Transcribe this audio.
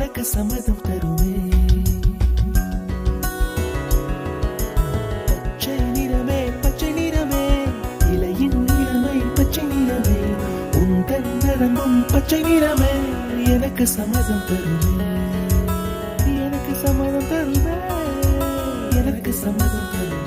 எனக்கு சம்மதம் தருமே. பச்சை நிறமே பச்சை நிறமே, இலையின் நிறமை பச்சை நிறமே, உந்தன் நரம்பும் பச்சை நிறமே, எனக்கு சம்மதம் தருமே, எனக்கு சம்மதம் தருமே, எனக்கு சம்மதம் தருமே.